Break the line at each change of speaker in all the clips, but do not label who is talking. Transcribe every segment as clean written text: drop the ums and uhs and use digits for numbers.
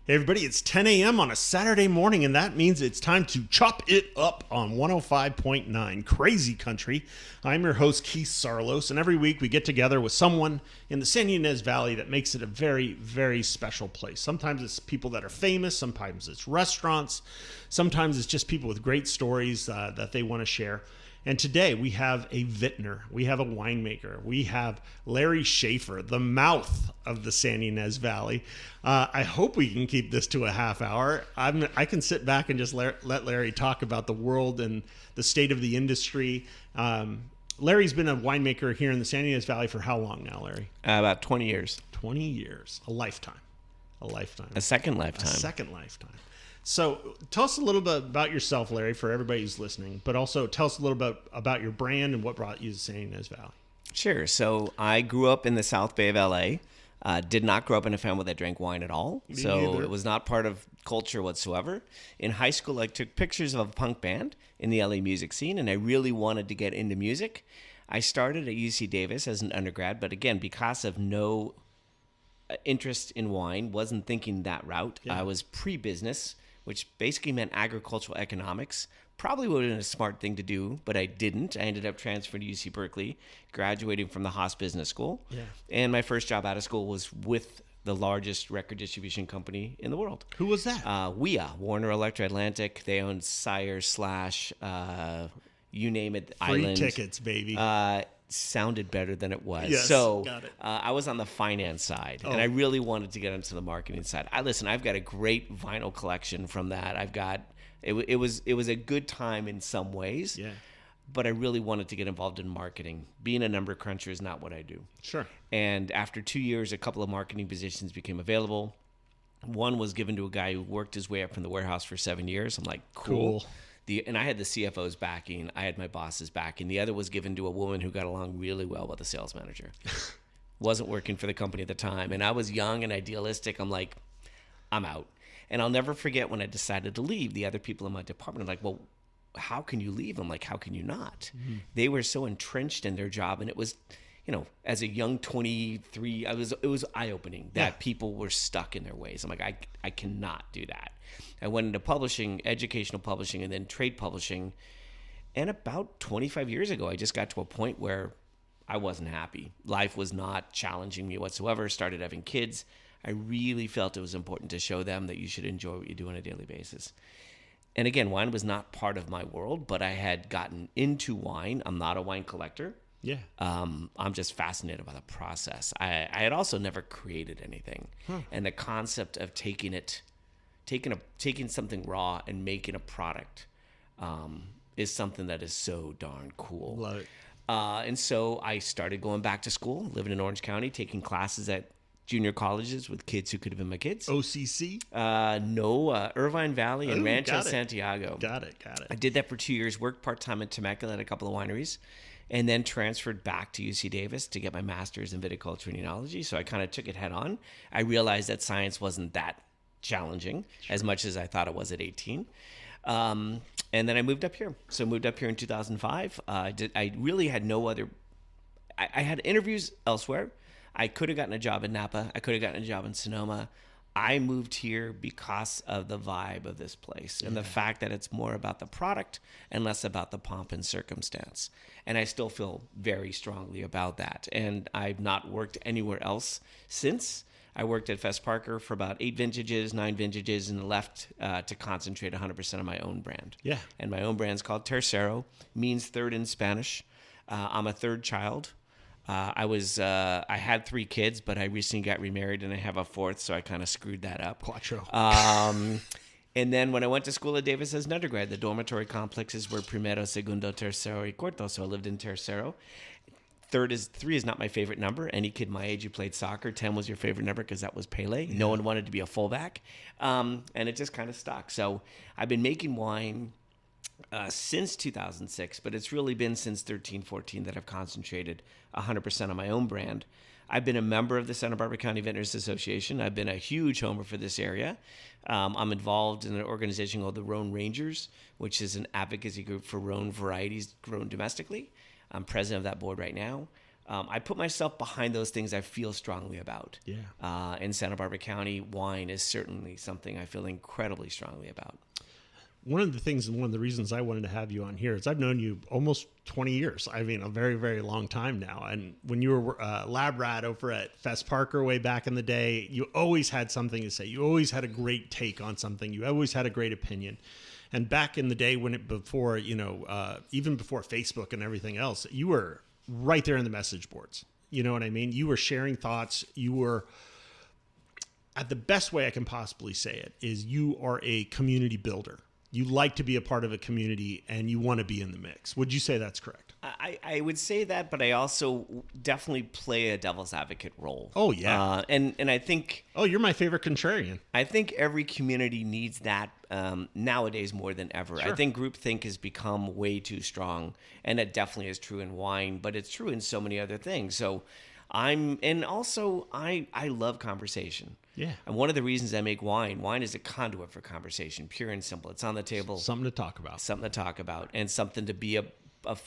Hey everybody, it's 10 a.m. on a Saturday morning, and that means it's time to chop it up on 105.9 Crazy Country. I'm your host, Keith Saarloos, and every week we get together with someone in the Santa Ynez Valley that makes it a very, very special place. Sometimes it's people that are famous, sometimes it's restaurants, sometimes it's just people with great stories that they want to share. And today we have a vintner, we have a winemaker, we have Larry Schaffer, the mouth of the Santa Ynez Valley. I hope we can keep this to a half hour. I can sit back and just let Larry talk about the world and the state of the industry. Larry's been a winemaker here in the Santa Ynez Valley for how long now, Larry?
About 20 years.
20 years. A lifetime. A lifetime.
A second lifetime.
A second lifetime. So tell us a little bit about yourself, Larry, for everybody who's listening, but also tell us a little bit about your brand and what brought you to Santa Ynez Valley.
Sure. So I grew up in the South Bay of LA. Did not grow up in a family that drank wine at all.
Me
so
neither.
It was not part of culture whatsoever. In high school, I took pictures of a punk band in the LA music scene, and I really wanted to get into music. I started at UC Davis as an undergrad, but again, because of no interest in wine, wasn't thinking that route.
Yeah.
I was pre-business, which basically meant agricultural economics. Probably would have been a smart thing to do, but I didn't. I ended up transferring to UC Berkeley, graduating from the Haas Business School. Yeah. And my first job out of school was with the largest record distribution company in the world.
Who was that?
WEA, Warner Electro Atlantic. They owned Sire / you name it,
Free
Island.
tickets, baby.
Sounded better than it was.
Yes,
so
got it.
I was on the finance side,
Oh.
and I really wanted to get into the marketing side. I've got a great vinyl collection from that. It was a good time in some ways.
Yeah.
But I really wanted to get involved in marketing. Being a number cruncher is not what I do.
Sure.
And after 2 years, a couple of marketing positions became available. One was given to a guy who worked his way up from the warehouse for 7 years. I'm like, cool. And I had the CFO's backing. I had my boss's backing. The other was given to a woman who got along really well with the sales manager. Wasn't working for the company at the time. And I was young and idealistic. I'm like, I'm out. And I'll never forget when I decided to leave, the other people in my department are like, well, how can you leave? I'm like, how can you not? Mm-hmm. They were so entrenched in their job. And it was, as a young 23, it was eye-opening that people were stuck in their ways. I'm like, I cannot do that. I went into publishing, educational publishing, and then trade publishing. And about 25 years ago, I just got to a point where I wasn't happy. Life was not challenging me whatsoever. Started having kids. I really felt it was important to show them that you should enjoy what you do on a daily basis. And again, wine was not part of my world, but I had gotten into wine. I'm not a wine collector.
Yeah.
I'm just fascinated by the process. I had also never created anything. And the concept of taking something raw and making a product is something that is so darn cool.
Love it.
And so I started going back to school, living in Orange County, taking classes at junior colleges with kids who could have been my kids.
OCC?
No, Irvine Valley and Rancho
got it.
Santiago.
Got it.
I did that for 2 years, worked part-time in Temecula at a couple of wineries, and then transferred back to UC Davis to get my master's in viticulture and enology. So I kind of took it head on. I realized that science wasn't that challenging as much as I thought it was at 18. And then I moved up here. So I moved up here in 2005. I really had no other... I had interviews elsewhere. I could have gotten a job in Napa. I could have gotten a job in Sonoma. I moved here because of the vibe of this place and the fact that it's more about the product and less about the pomp and circumstance. And I still feel very strongly about that. And I've not worked anywhere else since. I worked at Fess Parker for about 9 vintages, and left to concentrate 100% on my own brand.
Yeah.
And my own brand's called Tercero, means third in Spanish. I'm a third child. I had 3 kids, but I recently got remarried and I have a 4th, so I kind of screwed that up.
Quattro.
And then when I went to school at Davis as an undergrad, the dormitory complexes were primero, segundo, tercero, y cuarto. So I lived in Tercero. 3 is not my favorite number. Any kid my age who played soccer, 10 was your favorite number because that was Pele. No one wanted to be a fullback. And it just kind of stuck. So I've been making wine since 2006, but it's really been since 13, 14 that I've concentrated 100% on my own brand. I've been a member of the Santa Barbara County Vintners Association. I've been a huge homer for this area. I'm involved in an organization called the Rhone Rangers, which is an advocacy group for Rhone varieties grown domestically. I'm president of that board right now. I put myself behind those things I feel strongly about.
Yeah.
In Santa Barbara County, wine is certainly something I feel incredibly strongly about.
One of the things and one of the reasons I wanted to have you on here is I've known you almost 20 years. I mean, a very, very long time now. And when you were lab rat over at Fest Parker way back in the day, you always had something to say. You always had a great take on something. You always had a great opinion. And back in the day even before Facebook and everything else, you were right there in the message boards. You know what I mean? You were sharing thoughts. You were, at the best way I can possibly say it, is you are a community builder. You like to be a part of a community and you want to be in the mix. Would you say that's correct?
I would say that, but I also definitely play a devil's advocate role.
Oh, yeah.
And I think...
Oh, you're my favorite contrarian.
I think every community needs that nowadays more than ever.
Sure.
I think groupthink has become way too strong, and it definitely is true in wine, but it's true in so many other things. So I love conversation.
Yeah.
And one of the reasons I make wine is a conduit for conversation, pure and simple. It's on the table.
Something to talk about.
Something to talk about, and something to be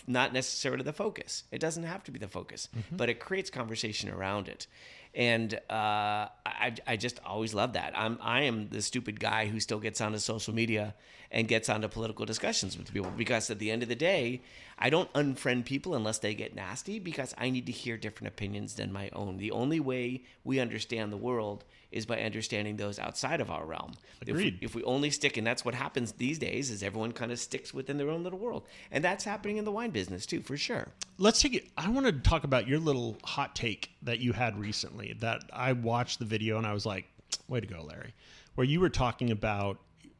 not necessarily the focus. It doesn't have to be the focus, but it creates conversation around it. And I just always love that. I am the stupid guy who still gets onto social media and gets onto political discussions with people, because at the end of the day, I don't unfriend people unless they get nasty, because I need to hear different opinions than my own. The only way we understand the world is by understanding those outside of our realm.
Agreed.
If we only stick, and that's what happens these days, is everyone kind of sticks within their own little world. And that's happening in the wine business too, for sure.
Let's take it. I want to talk about your little hot take that you had recently that I watched the video and I was like, way to go, Larry, where you were talking about,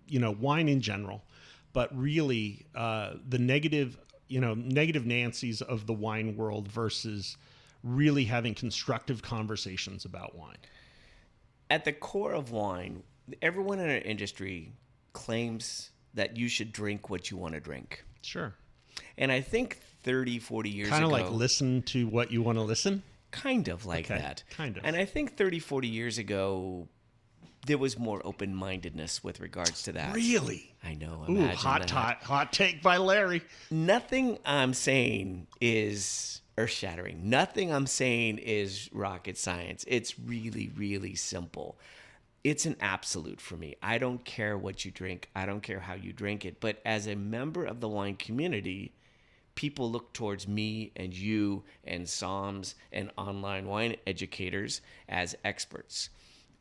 wine in general, but really the negative Nancy's of the wine world versus really having constructive conversations about wine.
At the core of wine, everyone in our industry claims that you should drink what you want to drink.
Sure.
And I think 30, 40 years ago...
Kind of like listen to what you want to listen?
Kind of like that.
Kind of.
And I think 30, 40 years ago, there was more open-mindedness with regards to that.
Really?
I know.
Ooh, hot take by Larry.
Nothing I'm saying is earth-shattering. Nothing I'm saying is rocket science. It's really, really simple. It's an absolute for me. I don't care what you drink. I don't care how you drink it. But as a member of the wine community, people look towards me and you and Psalms and online wine educators as experts.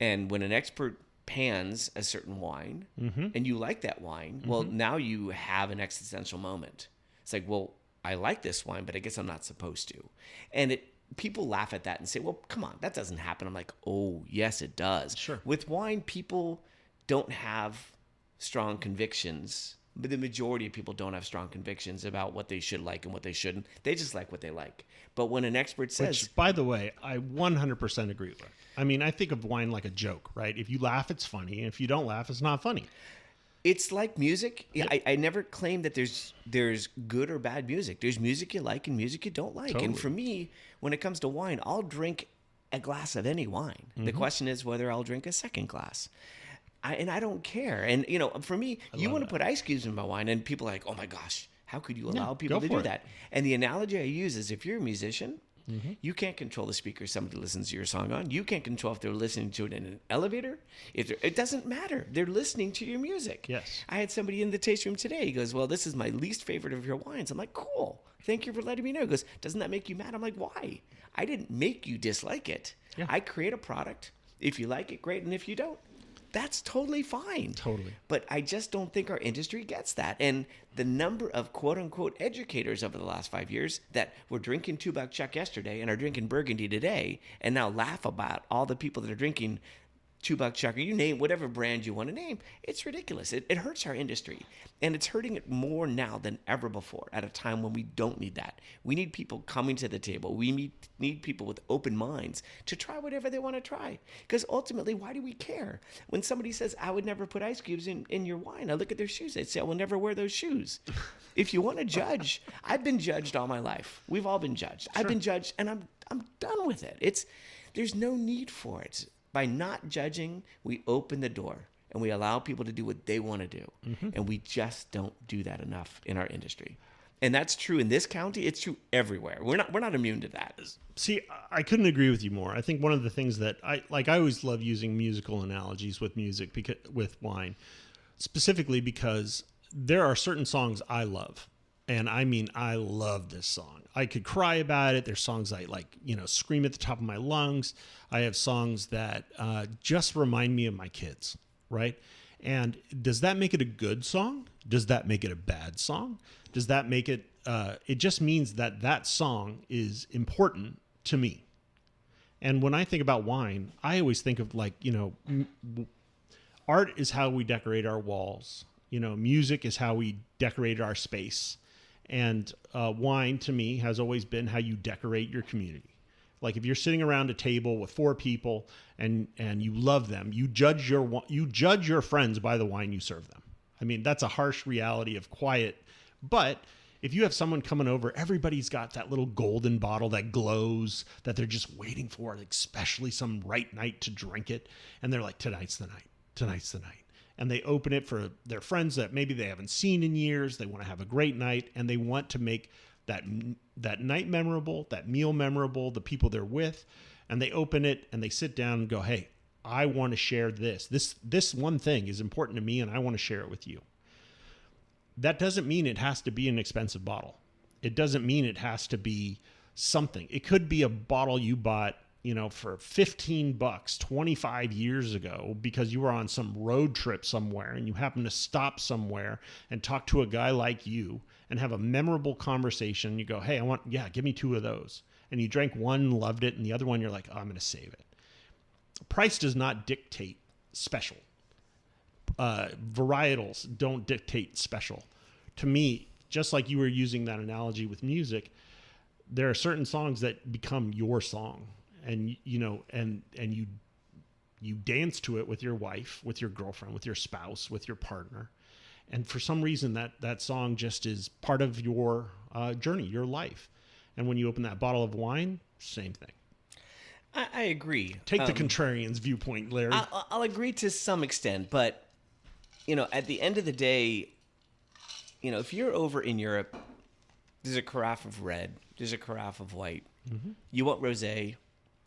And when an expert pans a certain wine and you like that wine, well, now you have an existential moment. It's like, well, I like this wine, but I guess I'm not supposed to. And people laugh at that and say, well, come on, that doesn't happen. I'm like, oh, yes, it does.
Sure.
With wine, people don't have strong convictions. But the majority of people don't have strong convictions about what they should like and what they shouldn't. They just like what they like. But when an expert says...
Which, by the way, I 100% agree with. I mean, I think of wine like a joke, right? If you laugh, it's funny. And if you don't laugh, it's not funny.
It's like music.
Yep.
I never claim that there's good or bad music. There's music you like and music you don't like.
Totally.
And for me, when it comes to wine, I'll drink a glass of any wine. The question is whether I'll drink a second glass. I don't care. And, for me, you want to put ice cubes in my wine, and people are like, oh, my gosh, how could you allow people to do that? And the analogy I use is if you're a musician, you can't control the speaker somebody listens to your song on. You can't control if they're listening to it in an elevator. It doesn't matter. They're listening to your music.
Yes.
I had somebody in the taste room today. He goes, well, this is my least favorite of your wines. I'm like, cool. Thank you for letting me know. He goes, doesn't that make you mad? I'm like, why? I didn't make you dislike it.
Yeah.
I create a product. If you like it, great. And if you don't, that's totally fine.
Totally.
But I just don't think our industry gets that. And the number of quote unquote educators over the last 5 years that were drinking 2 Buck Chuck yesterday and are drinking Burgundy today and now laugh about all the people that are drinking 2 Buck Chuck, or you name whatever brand you want to name, it's ridiculous. It hurts our industry. And it's hurting it more now than ever before at a time when we don't need that. We need people coming to the table. We need people with open minds to try whatever they want to try. Because ultimately, why do we care? When somebody says, I would never put ice cubes in your wine, I look at their shoes. They'd say, I will never wear those shoes. If you want to judge, I've been judged all my life. We've all been judged. Sure. I've been judged, and I'm done with it. There's no need for it. By not judging, we open the door and we allow people to do what they want to do. And we just don't do that enough in our industry. And that's true in this county. It's true everywhere. We're not immune to that.
See, I couldn't agree with you more. I think one of the things that I always love using musical analogies with music, with wine, specifically because there are certain songs I love. And I mean, I love this song. I could cry about it. There's songs I scream at the top of my lungs. I have songs that just remind me of my kids, right? And does that make it a good song? Does that make it a bad song? Does that make it, it just means that that song is important to me. And when I think about wine, I always think of art is how we decorate our walls. Music is how we decorate our space. And wine, to me, has always been how you decorate your community. Like if you're sitting around a table with 4 people and you love them, you judge your friends by the wine you serve them. I mean, that's a harsh reality of quiet. But if you have someone coming over, everybody's got that little golden bottle that glows that they're just waiting for, especially some right night to drink it. And they're like, tonight's the night. Tonight's the night. And they open it for their friends that maybe they haven't seen in years. They want to have a great night, and they want to make that night memorable, that meal memorable, the people they're with. And they open it and they sit down and go, hey, I want to share this. This one thing is important to me, and I want to share it with you. That doesn't mean it has to be an expensive bottle. It doesn't mean it has to be something. It could be a bottle you bought for $15 25 years ago because you were on some road trip somewhere and you happen to stop somewhere and talk to a guy like you and have a memorable conversation. You go, hey, give me 2 of those. And you drank one, loved it, and the other one you're like, oh, I'm going to save it. Price does not dictate special. Varietals don't dictate special. To me, just like you were using that analogy with music, there are certain songs that become your song. And you dance to it with your wife, with your girlfriend, with your spouse, with your partner. And for some reason that song just is part of your journey, your life. And when you open that bottle of wine, same thing.
I agree.
Take the contrarian's viewpoint, Larry.
I'll agree to some extent, but at the end of the day, if you're over in Europe, there's a carafe of red, there's a carafe of white. Mm-hmm. You want rosé,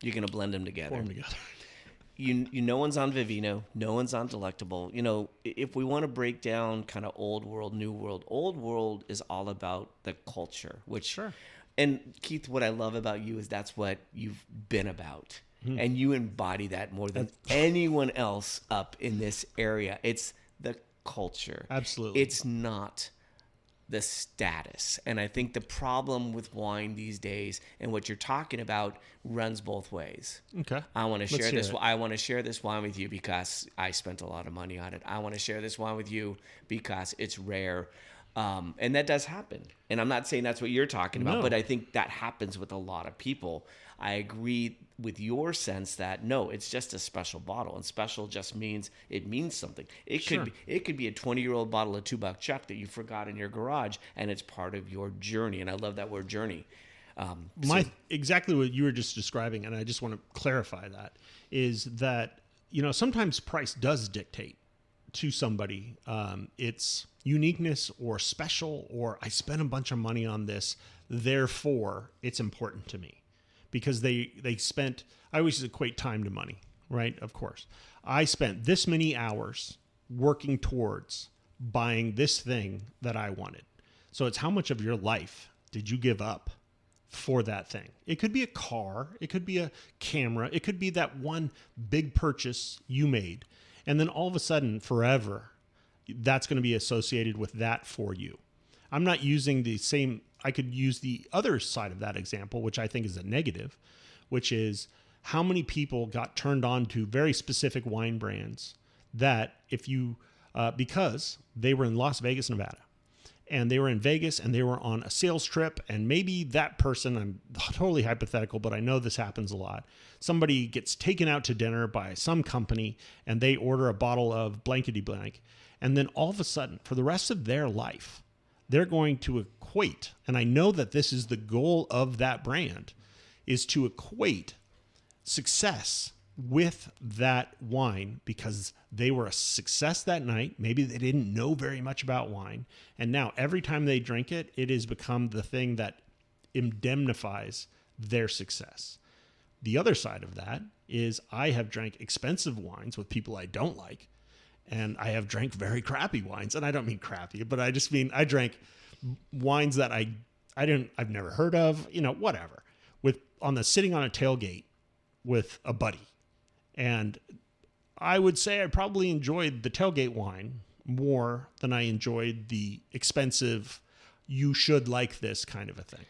you're going to blend them together.
Pour them together.
No one's on Vivino, no one's on Delectable. If we want to break down kind of old world, new world, old world is all about the culture, which,
sure.
And Keith, what I love about you is that's what you've been about. Mm. And you embody that more than anyone else up in this area. It's the culture.
Absolutely.
It's not the status. And I think the problem with wine these days and what you're talking about runs both ways.
Okay.
I want to share this. I want to share this wine with you because I spent a lot of money on it. I want to share this wine with you because it's rare. And that does happen. And I'm not saying that's what you're talking about, but I think that happens with a lot of people. I agree with your sense that no, it's just a special bottle, and special just means it means something. It could be a 20-year-old bottle of $2 Chuck that you forgot in your garage, and it's part of your journey. And I love that word, journey.
Exactly what you were just describing, and I just want to clarify that is that sometimes price does dictate to somebody its uniqueness or special, or I spent a bunch of money on this, therefore it's important to me. Because they spent, I always equate time to money, right? Of course. I spent this many hours working towards buying this thing that I wanted. So it's how much of your life did you give up for that thing? It could be a car. It could be a camera. It could be that one big purchase you made. And then all of a sudden, forever, that's going to be associated with that for you. I'm not using the same... I could use the other side of that example, which I think is a negative, which is how many people got turned on to very specific wine brands that because they were in Las Vegas, Nevada, and they were in Vegas and they were on a sales trip, and maybe that person, I'm totally hypothetical, but I know this happens a lot. Somebody gets taken out to dinner by some company and they order a bottle of blankety blank. And then all of a sudden, for the rest of their life, they're going to equate, and I know that this is the goal of that brand, is to equate success with that wine because they were a success that night. Maybe they didn't know very much about wine. And now every time they drink it, it has become the thing that indemnifies their success. The other side of that is I have drank expensive wines with people I don't like. And I have drank very crappy wines. And I don't mean crappy, but I just mean I drank wines that I've never heard of, whatever, sitting on a tailgate with a buddy. And I would say I probably enjoyed the tailgate wine more than I enjoyed the expensive, you should like this kind of a thing.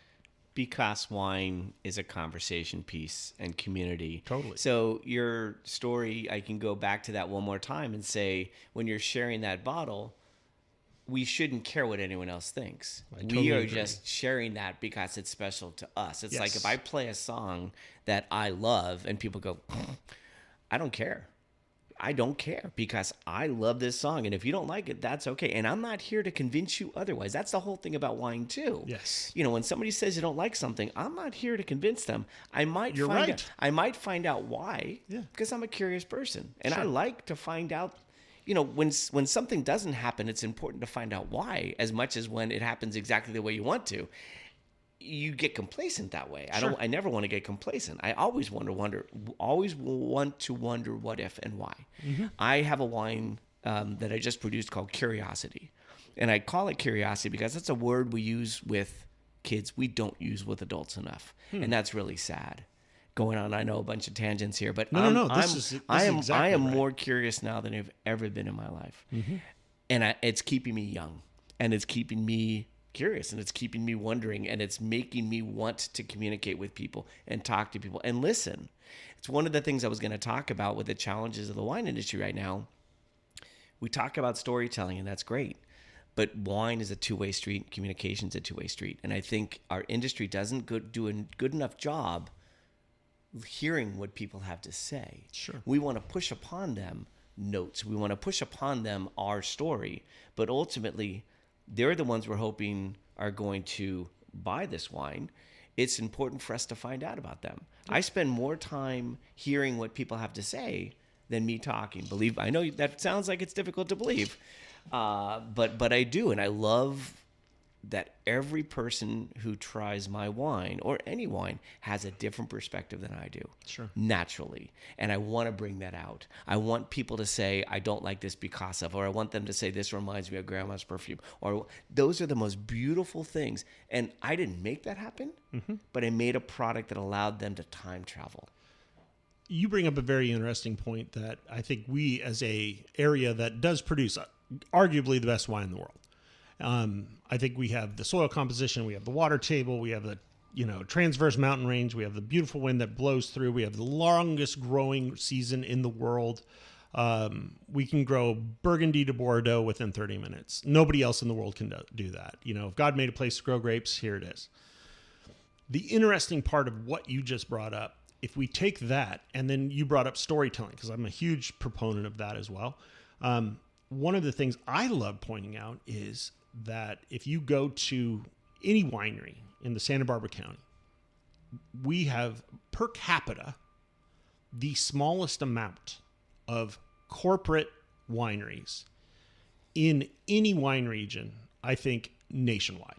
Because wine is a conversation piece and community.
Totally.
So your story, I can go back to that one more time and say, when you're sharing that bottle, we shouldn't care what anyone else thinks. We are just sharing that because it's special to us. It's like if I play a song that I love and people go, I don't care. I don't care because I love this song. And if you don't like it, that's okay. And I'm not here to convince you otherwise. That's the whole thing about wine too.
Yes.
When somebody says you don't like something, I'm not here to convince them. I might find out why, because I'm a curious person. And I like to find out, when something doesn't happen, it's important to find out why as much as when it happens exactly the way you want to. You get complacent that way. I never want to get complacent. I always want to wonder what if and why. Mm-hmm. I have a wine that I just produced called Curiosity. And I call it Curiosity because that's a word we use with kids. We don't use with adults enough. And that's really sad. Going on, I know a bunch of tangents here, but I am more curious now than I've ever been in my life. Mm-hmm. And it's keeping me young. And it's keeping me curious, and it's keeping me wondering, and it's making me want to communicate with people and talk to people and listen. It's one of the things I was going to talk about with the challenges of the wine industry right now. We talk about storytelling, and that's great, but wine is a two-way street. Communication is a two-way street, and I think our industry doesn't do a good enough job hearing what people have to say.
Sure.
We want to push upon them notes. We want to push upon them our story, but ultimately they're the ones we're hoping are going to buy this wine. It's important for us to find out about them. I spend more time hearing what people have to say than me talking. I know that sounds like it's difficult to believe, but I do, and I love that every person who tries my wine or any wine has a different perspective than I do.
Sure.
Naturally. And I want to bring that out. I want people to say, I don't like this because of, or I want them to say, this reminds me of grandma's perfume. Or those are the most beautiful things. And I didn't make that happen, but I made a product that allowed them to time travel.
You bring up a very interesting point that I think we, as a area that does produce arguably the best wine in the world, I think we have the soil composition, we have the water table, we have the transverse mountain range, we have the beautiful wind that blows through, we have the longest growing season in the world. We can grow Burgundy to Bordeaux within 30 minutes. Nobody else in the world can do that. If God made a place to grow grapes, here it is. The interesting part of what you just brought up, if we take that, and then you brought up storytelling, because I'm a huge proponent of that as well. One of the things I love pointing out is that if you go to any winery in the Santa Barbara County, we have per capita the smallest amount of corporate wineries in any wine region, I think, nationwide.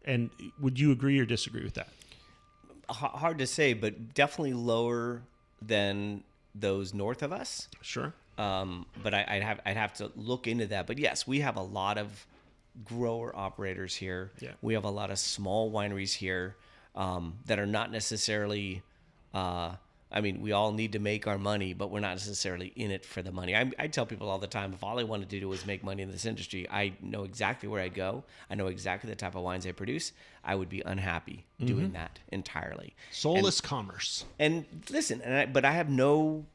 And would you agree or disagree with that?
Hard to say, but definitely lower than those north of us.
Sure.
But I'd have to look into that. But yes, we have a lot of grower operators here.
Yeah.
We have a lot of small wineries here that are not necessarily. We all need to make our money, but we're not necessarily in it for the money. I tell people all the time, if all I wanted to do was make money in this industry, I know exactly where I go. I know exactly the type of wines I produce. I would be unhappy doing that entirely.
Soulless commerce.
And listen, but I have no.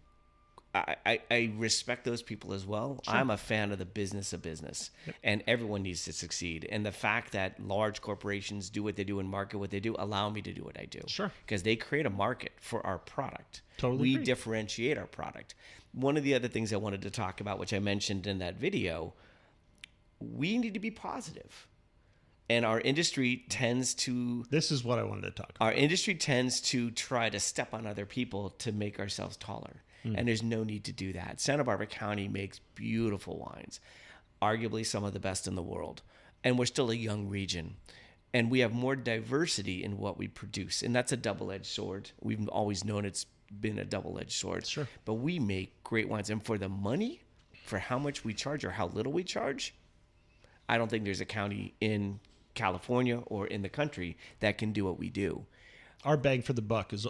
I respect those people as well. Sure. I'm a fan of the business of business, and everyone needs to succeed. And the fact that large corporations do what they do and market what they do allow me to do what I do.
Sure.
Because they create a market for our product.
Totally
We
agree.
differentiate our product. One of the other things I wanted to talk about, which I mentioned in that video, we need to be positive. And our industry tends to...
This is what I wanted to talk about.
Our industry tends to try to step on other people to make ourselves taller. and there's no need to do that. Santa Barbara County makes beautiful wines, arguably some of the best in the world, and we're still a young region. And we have more diversity in what we produce. And that's a double-edged sword. We've always known it's been a double-edged sword.
Sure.
But we make great wines. And for the money, for how much we charge or how little we charge, I don't think there's a county in California or in the country that can do what we do.
Our bang for the buck is,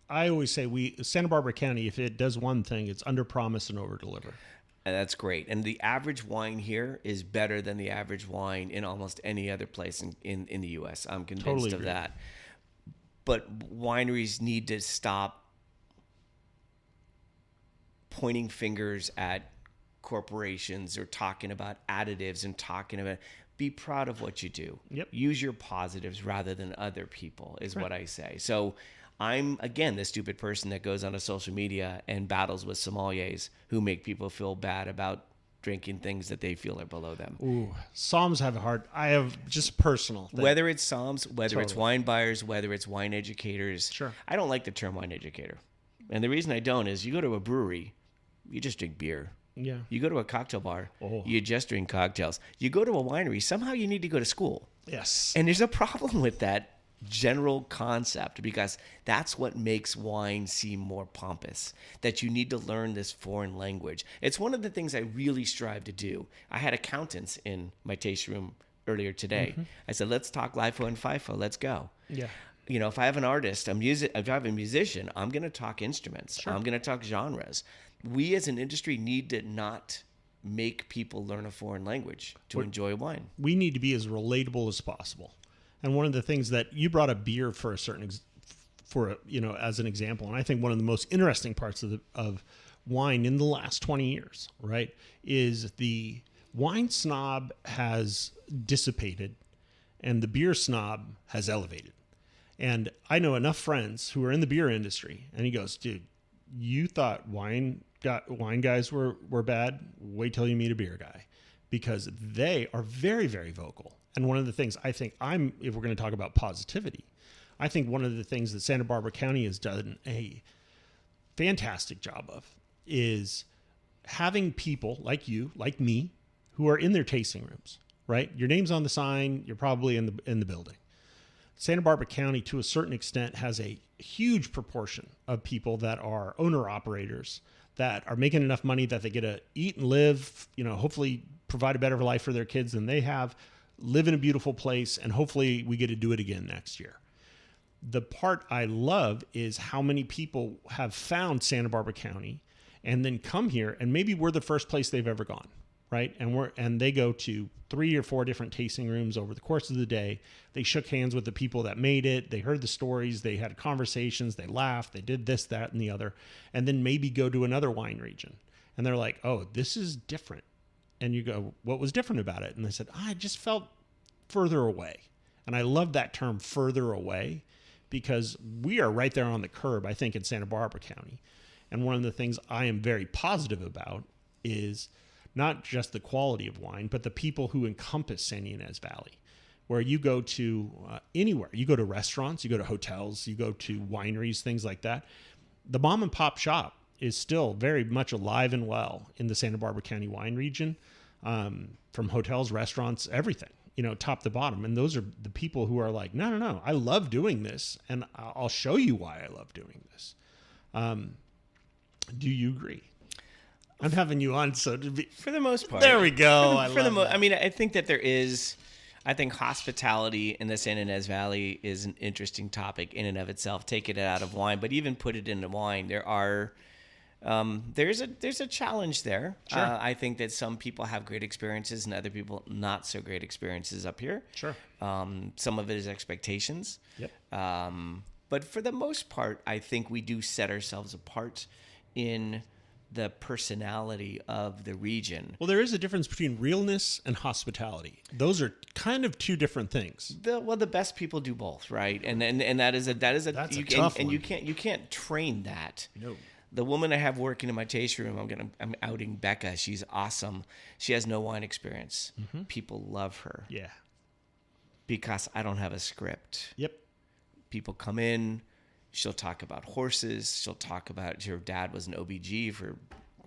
I always say Santa Barbara County, if it does one thing, it's under promise and over deliver.
And that's great. And the average wine here is better than the average wine in almost any other place in the U.S. I'm convinced
Totally
of
agree.
that. But wineries need to stop pointing fingers at corporations or talking about additives and talking about, be proud of what you do.
Yep.
Use your positives rather than other people is what I say. So I'm, again, the stupid person that goes onto social media and battles with sommeliers who make people feel bad about drinking things that they feel are below them.
Ooh, Psalms have a hard. I have just personal thing.
Whether it's somms, whether it's
Totally.
wine buyers, whether it's wine educators.
Sure.
I don't like the term wine educator. And the reason I don't is you go to a brewery, you just drink beer.
Yeah.
You go to a cocktail bar,
Oh.
you just drink cocktails. You go to a winery, somehow you need to go to school.
Yes.
And there's a problem with that general concept because that's what makes wine seem more pompous, that you need to learn this foreign language. It's one of the things I really strive to do. I had accountants in my tasting room earlier today. I said, let's talk LIFO and FIFO. Let's go.
Yeah.
You know, if I have an artist, if I have a musician, I'm going to talk instruments.
Sure.
I'm going to talk genres. We as an industry need to not make people learn a foreign language to enjoy wine.
We need to be as relatable as possible. And one of the things that you brought up beer for a certain, as an example, and I think one of the most interesting parts of wine in the last 20 years, right, is the wine snob has dissipated and the beer snob has elevated. And I know enough friends who are in the beer industry, and he goes, dude, you thought wine guys were bad? Wait till you meet a beer guy, because they are very, very vocal. And one of the things I think if we're going to talk about positivity, I think one of the things that Santa Barbara County has done a fantastic job of is having people like you, like me, who are in their tasting rooms, right? Your name's on the sign. You're probably in the building. Santa Barbara County, to a certain extent, has a huge proportion of people that are owner-operators that are making enough money that they get to eat and live, hopefully provide a better life for their kids than they have, live in a beautiful place, and hopefully we get to do it again next year. The part I love is how many people have found Santa Barbara County and then come here, and maybe we're the first place they've ever gone, right? And they go to 3 or 4 different tasting rooms over the course of the day. They shook hands with the people that made it. They heard the stories. They had conversations. They laughed. They did this, that, and the other. And then maybe go to another wine region. And they're like, oh, this is different. And you go, what was different about it? And they said, I just felt further away. And I love that term, further away, because we are right there on the curb, I think, in Santa Barbara County. And one of the things I am very positive about is not just the quality of wine, but the people who encompass Santa Ynez Valley, where you go to anywhere. You go to restaurants, you go to hotels, you go to wineries, things like that. The mom and pop shop is still very much alive and well in the Santa Barbara County wine region, from hotels, restaurants, everything, top to bottom. And those are the people who are like, no, I love doing this, and I'll show you why I love doing this. Do you agree? I'm having you on, so
For the most part.
There we go.
I think that there is. I think hospitality in the Santa Ynez Valley is an interesting topic in and of itself. Taking it out of wine, but even put it into wine, there's a challenge there.
Sure.
I think that some people have great experiences and other people not so great experiences up here.
Sure.
Some of it is expectations.
Yep.
But for the most part, I think we do set ourselves apart in the personality of the region.
Well, there is a difference between realness and hospitality. Those are kind of two different things.
The best people do both, right? And that is a
That's a tough one.
you can't train that.
No.
The woman I have working in my tasting room, I'm outing Becca. She's awesome. She has no wine experience.
Mm-hmm.
People love her.
Yeah.
Because I don't have a script.
Yep.
People come in. She'll talk about horses. She'll talk about her dad was an OBG for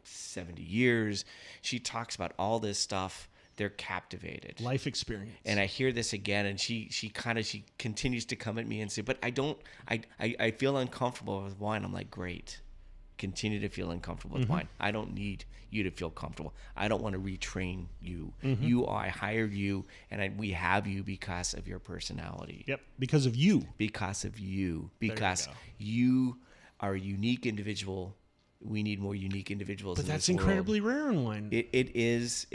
70 years. She talks about all this stuff. They're captivated.
Life experience.
And I hear this again, and she continues to come at me and say, but I feel uncomfortable with wine. I'm like, great. Continue to feel uncomfortable with wine. I don't need you to feel comfortable. I don't want to retrain you. I hired you, and we have you because of your personality.
Yep, because of you.
Because of you. Because you are a unique individual. We need more unique individuals.
But that's incredibly rare in wine.
It is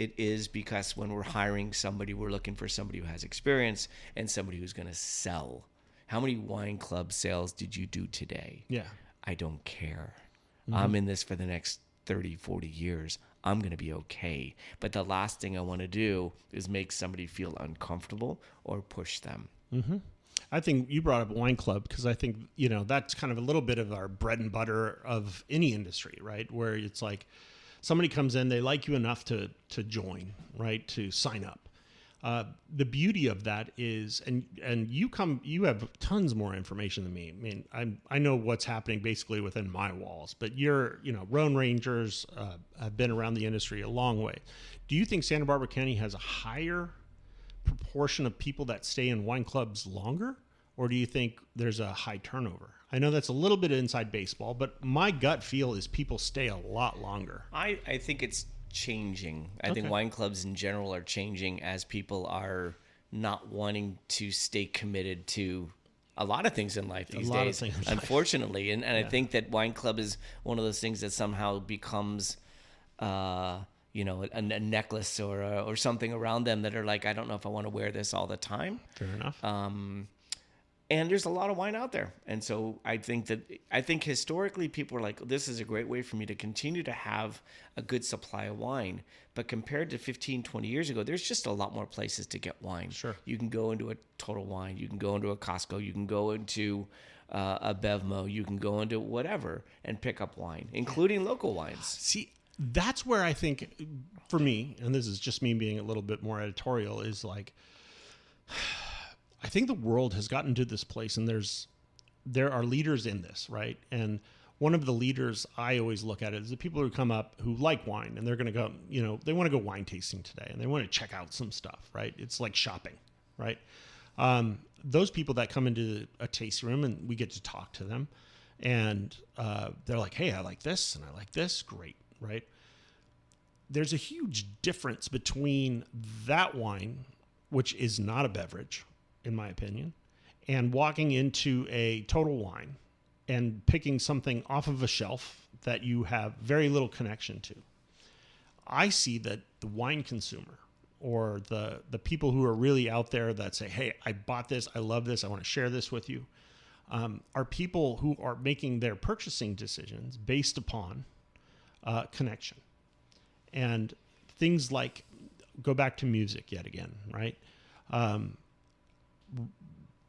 because when we're hiring somebody, we're looking for somebody who has experience and somebody who's going to sell. How many wine club sales did you do today?
Yeah.
I don't care. I'm in this for the next 30, 40 years. I'm going to be okay. But the last thing I want to do is make somebody feel uncomfortable or push them.
I think you brought up wine club because I think, that's kind of a little bit of our bread and butter of any industry, right? Where it's like somebody comes in, they like you enough to join, right? To sign up. The beauty of that is, and you have tons more information than me. I mean, I know what's happening basically within my walls, but Rhone Rangers have been around the industry a long way. Do you think Santa Barbara County has a higher proportion of people that stay in wine clubs longer, or do you think there's a high turnover? I know that's a little bit inside baseball, but my gut feel is people stay a lot longer.
I think it's changing. I think wine clubs in general are changing as people are not wanting to stay committed to a lot of things in life these days, unfortunately. And I think that wine club is one of those things that somehow becomes, a necklace or something around them that are like, I don't know if I want to wear this all the time.
Fair enough.
And there's a lot of wine out there. And so I think historically people are like, this is a great way for me to continue to have a good supply of wine. But compared to 15, 20 years ago, there's just a lot more places to get wine.
Sure.
You can go into a Total Wine. You can go into a Costco. You can go into a Bevmo. You can go into whatever and pick up wine, including local wines.
See, that's where I think, for me, and this is just me being a little bit more editorial, is like, I think the world has gotten to this place, and there are leaders in this, right? And one of the leaders I always look at is the people who come up who like wine, and they're going to go, they want to go wine tasting today, and they want to check out some stuff, right? It's like shopping, right? Those people that come into a tasting room, and we get to talk to them, and they're like, hey, I like this, and I like this, great, right? There's a huge difference between that wine, which is not a beverage, in my opinion, and walking into a Total Wine and picking something off of a shelf that you have very little connection to. I see that the wine consumer, or the people who are really out there that say, hey, I bought this, I love this, I want to share this with you, are people who are making their purchasing decisions based upon connection. And things like, go back to music yet again, right?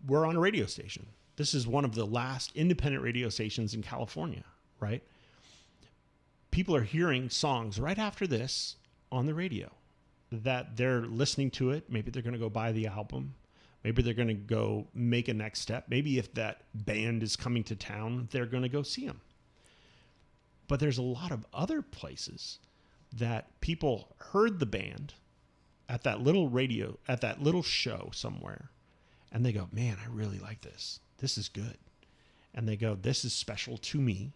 We're on a radio station. This is one of the last independent radio stations in California, right? People are hearing songs right after this on the radio that they're listening to it. Maybe they're going to go buy the album. Maybe they're going to go make a next step. Maybe if that band is coming to town, they're going to go see them. But there's a lot of other places that people heard the band at that little radio, at that little show somewhere, and they go, man, I really like this. This is good. And they go, this is special to me.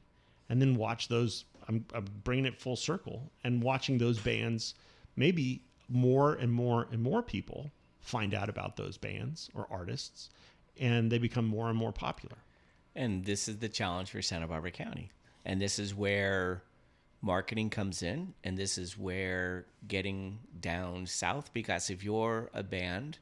And then watch those, I'm bringing it full circle, and watching those bands, maybe more and more and more people find out about those bands or artists, and they become more and more popular.
And this is the challenge for Santa Barbara County. And this is where marketing comes in, and this is where getting down south, because if you're a band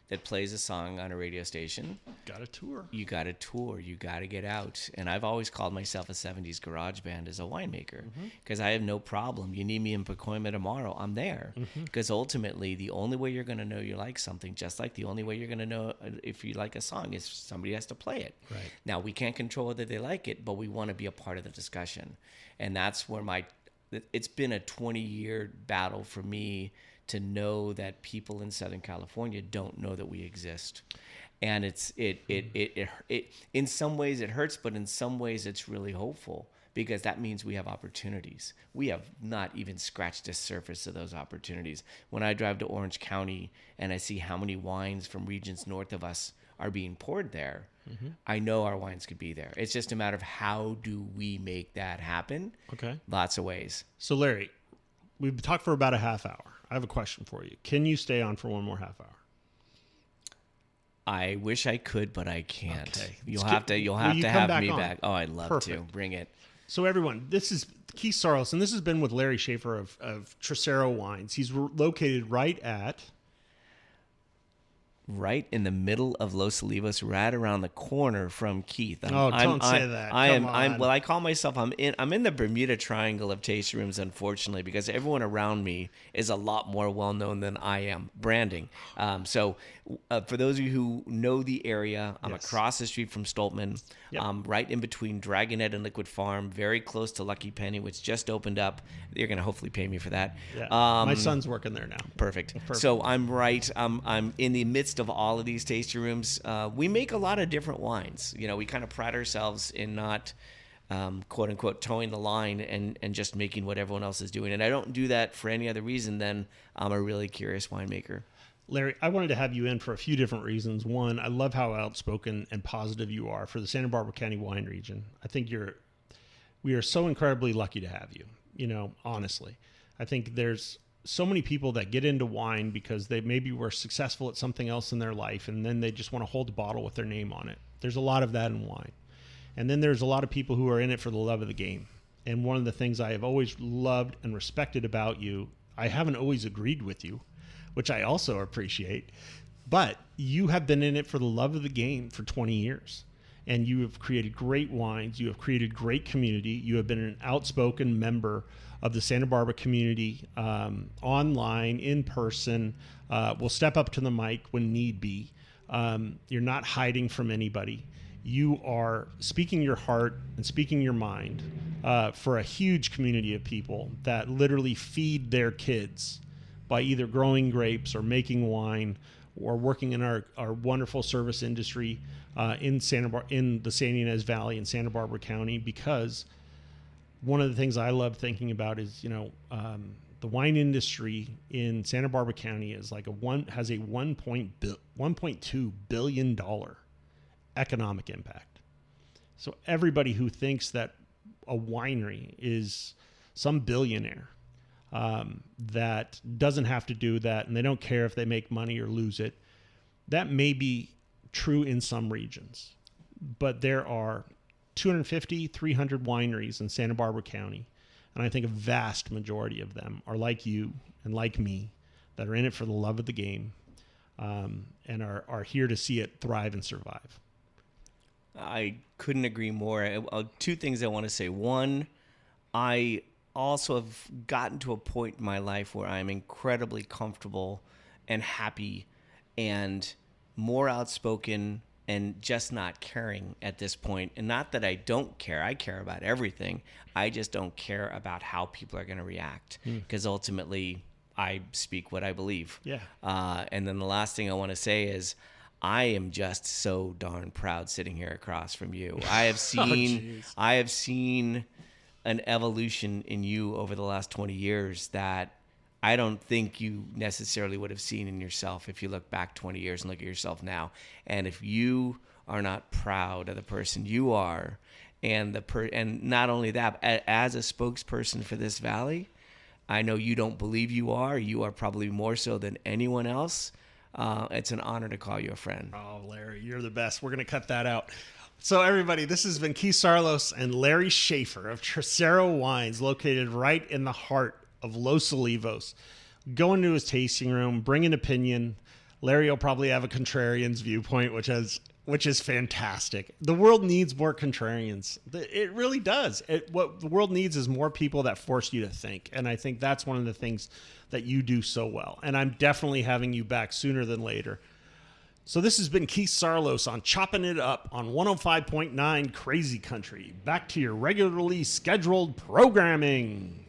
that plays a song on a radio station,
got a tour.
You got to tour. You got to get out. And I've always called myself a 70s garage band as a winemaker, because I have no problem. You need me in Pacoima tomorrow, I'm there. Because ultimately, the only way you're going to know you like something, just like the only way you're going to know if you like a song, is somebody has to play it.
Right.
Now, we can't control whether they like it, but we want to be a part of the discussion. And that's where it's been a 20-year battle for me to know that people in Southern California don't know that we exist. And it in some ways it hurts, but in some ways it's really hopeful, because that means we have opportunities. We have not even scratched the surface of those opportunities. When I drive to Orange County and I see how many wines from regions north of us are being poured there, I know our wines could be there. It's just a matter of how do we make that happen?
Okay.
Lots of ways.
So Larry, we've talked for about a half hour. I have a question for you. Can you stay on for one more half hour?
I wish I could, but I can't.
Okay.
You'll have to have me back. Oh, I'd love to. Bring it.
So everyone, this is Keith Saarloos, and this has been with Larry Schaffer of Tercero Wines. He's located right
in the middle of Los Olivos, right around the corner from Keith.
Don't say that.
I call myself, I'm in the Bermuda Triangle of tasting rooms, unfortunately, because everyone around me is a lot more well-known than I am. Branding. So for those of you who know the area, I'm across the street from Stoltman.
Yep.
Right in between Dragonette and Liquid Farm, very close to Lucky Penny, which just opened up. You're going to hopefully pay me for that.
Yeah. My son's working there now.
Perfect. So I'm right. I'm in the midst of all of these tasting rooms. We make a lot of different wines. You know, we kind of pride ourselves in not, quote unquote, towing the line and just making what everyone else is doing. And I don't do that for any other reason than I'm a really curious winemaker.
Larry, I wanted to have you in for a few different reasons. One, I love how outspoken and positive you are for the Santa Barbara County wine region. I think we are so incredibly lucky to have you, you know, honestly. I think there's so many people that get into wine because they maybe were successful at something else in their life, and then they just want to hold a bottle with their name on it. There's a lot of that in wine. And then there's a lot of people who are in it for the love of the game. And one of the things I have always loved and respected about you, I haven't always agreed with you, which I also appreciate, but you have been in it for the love of the game for 20 years. And you have created great wines. You have created great community. You have been an outspoken member of the Santa Barbara community, online, in person, will step up to the mic when need be. You're not hiding from anybody. You are speaking your heart and speaking your mind for a huge community of people that literally feed their kids by either growing grapes or making wine or working in our wonderful service industry in the Santa Ynez Valley in Santa Barbara County. Because one of the things I love thinking about is, you know, the wine industry in Santa Barbara County is like has a $1.2 billion economic impact. So everybody who thinks that a winery is some billionaire that doesn't have to do that and they don't care if they make money or lose it, that may be true in some regions. But there are 250, 300 wineries in Santa Barbara County. And I think a vast majority of them are like you and like me, that are in it for the love of the game, and are here to see it thrive and survive.
I couldn't agree more. Two things I want to say. One, I also have gotten to a point in my life where I'm incredibly comfortable and happy and more outspoken and just not caring at this point. And not that I don't care. I care about everything. I just don't care about how people are going to react, because ultimately I speak what I believe.
Yeah.
And then the last thing I want to say is I am just so darn proud sitting here across from you. I have seen an evolution in you over the last 20 years that I don't think you necessarily would have seen in yourself if you look back 20 years and look at yourself now. And if you are not proud of the person you are, and and not only that, as a spokesperson for this valley, I know you don't believe you are. You are probably more so than anyone else. It's an honor to call you a friend.
Oh, Larry, you're the best. We're going to cut that out. So everybody, this has been Keith Saarloos and Larry Schaffer of Tercero Wines, located right in the heart of Los Olivos. Go into his tasting room, bring an opinion. Larry will probably have a contrarian's viewpoint, which is fantastic. The world needs more contrarians. It really does. What the world needs is more people that force you to think. And I think that's one of the things that you do so well. And I'm definitely having you back sooner than later. So this has been Keith Saarloos on Choppin' It Up on 105.9 Crazy Country. Back to your regularly scheduled programming.